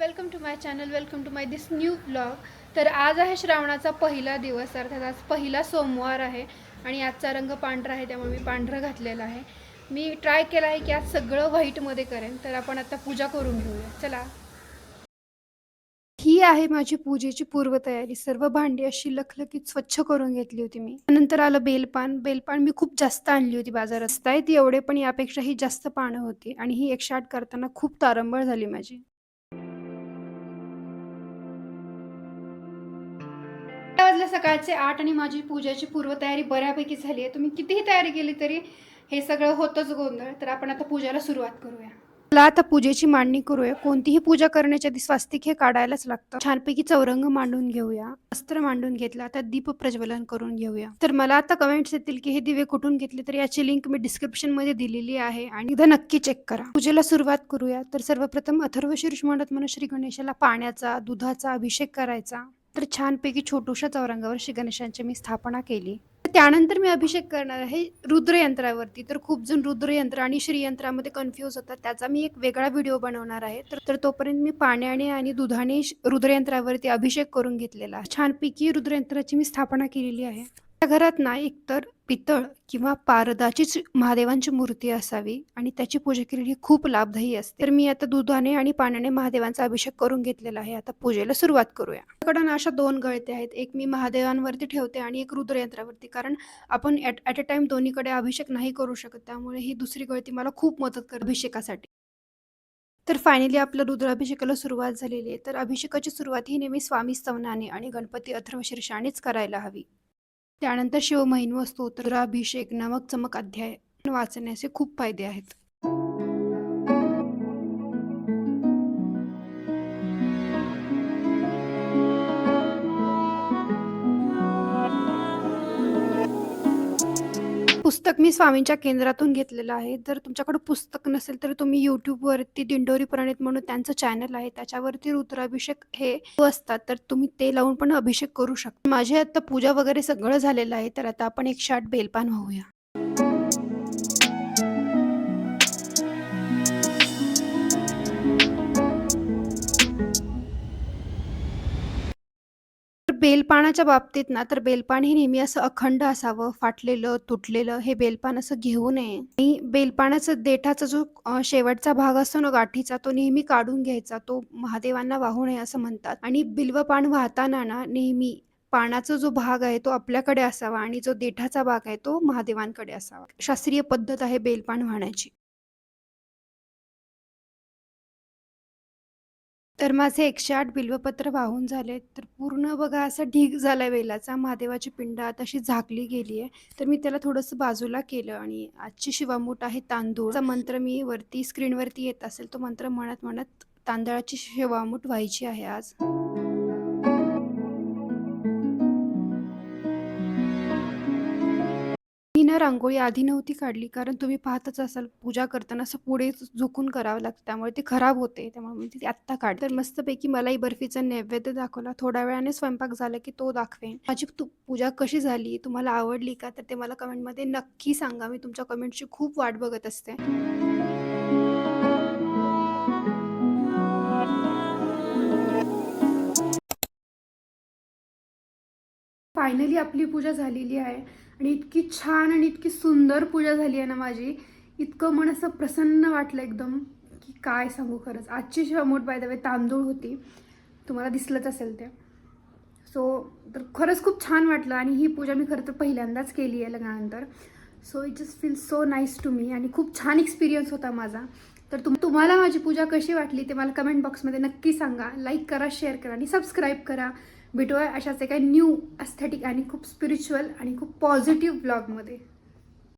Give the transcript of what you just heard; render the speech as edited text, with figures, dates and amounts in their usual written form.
Welcome to my channel, welcome to my this new blog. तर आज आहे श्रावणाचा पहिला दिवस, अर्थात आज पहिला सोमवार आहे आणि आजचा रंग पांढरा आहे, त्यामुळे मी पांढरं घातलेलं आहे. मी ट्राय केलं आहे की आज सगळं व्हाईटमध्ये करेन. तर आपण आता पूजा करून घेऊया. चला. ही आहे माझी पूजेची पूर्वतयारी. सर्व भांडी अशी लखलखीत स्वच्छ करून घेतली होती मी. नंतर आलं बेलपान. बेलपान मी खूप जास्त आणली होती बाजारात. आहेत एवढे, पण यापेक्षाही जास्त पानं होती आणि ही 108 करताना खूप तारंबळ झाली माझी. वाजले सकाळचे 8 आणि माझी पूजेची पूर्वतयारी बऱ्यापैकी झाली आहे. तुम्ही कितीही तयारी केली तरी हे सगळं होतच गोंधळ. तर आपण आता पूजेला सुरुवात करूया. मला आता पूजेची मांडणी करूया. कोणतीही पूजा करण्याच्या आधी स्वास्तिक हे काढायलाच लागतं. छानपैकी चौरंग मांडून घेऊया. वस्त्र मांडून घेतलं. आता दीप प्रज्वलन करून घेऊया. तर मला आता कमेंट्स येतील की हे दिवे कुठून घेतले, तर याची लिंक मी डिस्क्रिप्शन मध्ये दिलेली आहे आणि एकदा नक्की चेक करा. पूजेला सुरुवात करूया. तर सर्वप्रथम अथर्वशीर्ष म्हणत म्हणून श्री गणेशाला पाण्याचा, दुधाचा अभिषेक करायचा. तर छानपैकी छोट्याशा चौरंगावर श्री गणेशांची मी स्थापना केली. त्यानंतर मी अभिषेक करणार आहे रुद्रयंत्रावरती. तर खूप जण रुद्रयंत्र आणि श्रीयंत्रामध्ये कन्फ्यूज होतात. त्याचा मी एक वेगळा व्हिडिओ बनवणार आहे. तर तोपर्यंत मी पाण्याने आणि दुधाने रुद्रयंत्रावरती अभिषेक करून घेतलेला. छानपैकी रुद्रयंत्राची मी स्थापना केलेली आहे. घरात ना एकतर पितळ किंवा पारदाचीच महादेवांची मूर्ती असावी आणि त्याची पूजा केलेली खूप लाभदायी असते. तर मी आता दुधाने आणि पाण्याने महादेवांचा अभिषेक करून घेतलेला आहे. आता पूजेला सुरुवात करूया. माझ्याकडे अशा 2 गळते आहेत. एक मी महादेवांवरती ठेवते आणि एक रुद्रयंत्रावरती, कारण आपण ॲट अ टाइम दोन्हीकडे अभिषेक नाही करू शकत. त्यामुळे ही दुसरी गळती मला खूप मदत करते अभिषेकासाठी. तर फायनली आपलं रुद्राभिषेकाला सुरुवात झालेली आहे. तर अभिषेकाची सुरुवात ही नेहमी स्वामी स्तवनाने आणि गणपती अथर्वशीर्षानेच करायला हवी. त्यानंतर शिवमहिम्न स्तोत्र, रुद्राभिषेक, नमक चमक अध्याय वाचण्याचे खूप फायदे आहेत. पुस्तक मी स्वामींच्या केंद्रातून घेतलेलं आहे. जर तुमच्याकडे पुस्तक नसेल तर तुम्ही यूट्यूबवरती दिंडोरी प्रणित म्हणून त्यांचं चॅनल आहे, त्याच्यावरती रुद्राभिषेक हे असतात, तर तुम्ही ते लावून पण अभिषेक करू शकता. माझी आता पूजा वगैरे सगळं झालेलं आहे. तर आता आपण 108 बेलपान वाहूया. तर बेलपानाच्या बाबतीत ना, तर बेलपान हे नेहमी असं अखंड असावं. फाटलेलं, तुटलेलं हे बेलपान असं घेऊ नये. आणि बेलपानाचा देठाचा जो शेवटचा भाग असतो ना गाठीचा, तो नेहमी काढून घ्यायचा. तो महादेवांना वाहू नये असं म्हणतात. आणि बिल्वपान वाहताना ना नेहमी पानाचा जो भाग आहे तो आपल्याकडे असावा आणि जो देठाचा भाग आहे तो महादेवांकडे असावा. शास्त्रीय पद्धत आहे बेलपान वाहण्याची. तर माझे 108 बिल्वपत्र वाहून झाले. तर पूर्ण बघा असा ढीग झाला वेलाचा. महादेवाची पिंड आता अशी झाकली गेली आहे. तर मी त्याला थोडंसं बाजूला केलं आणि आजची शिवामूठ आहे तांदूळ. मंत्र मी वरती स्क्रीनवरती येत असेल तो मंत्र म्हणत म्हणत तांदळाची शिवामूठ व्हायची आहे आज. मी ना रांगोळी आधी नव्हती काढली, कारण तुम्ही पाहतच असाल पूजा करताना असं पुढे झुकून करावं लागतं, त्यामुळे ती खराब होते. त्यामुळे मी ती आत्ता काढ. तर मस्तपैकी मलाई बर्फीचा नैवेद्य दाखवला. थोड्या वेळाने स्वयंपाक झाला की तो दाखवेन. माझी पूजा कशी झाली, तुम्हाला आवडली का, तर ते मला कमेंटमध्ये नक्की सांगा. मी तुमच्या कमेंटची खूप वाट बघत असते. फायनली आपली पूजा झालेली आहे आणि इतकी छान आणि इतकी सुंदर पूजा झाली आहे ना माझी. इतकं मन असं प्रसन्न वाटलं एकदम की काय सांगू. खरंच आजची शिवामूठ बाय द वे तांदूळ होती, तुम्हाला दिसलंच असेल ते. तर खरंच खूप छान वाटलं आणि ही पूजा मी खरं तर पहिल्यांदाच केली आहे लग्नानंतर. So it just feel so nice to me आणि खूप छान एक्सपिरियन्स होता माझा. तर तुम्हाला माझी पूजा कशी वाटली ते मला कमेंट बॉक्समध्ये नक्की सांगा. लाईक करा, शेअर करा आणि सबस्क्राईब करा. भेटूया अशाच एका न्यू एस्थेटिक आणि खूप स्पिरिच्युअल आणि खूप पॉझिटिव्ह ब्लॉगमध्ये.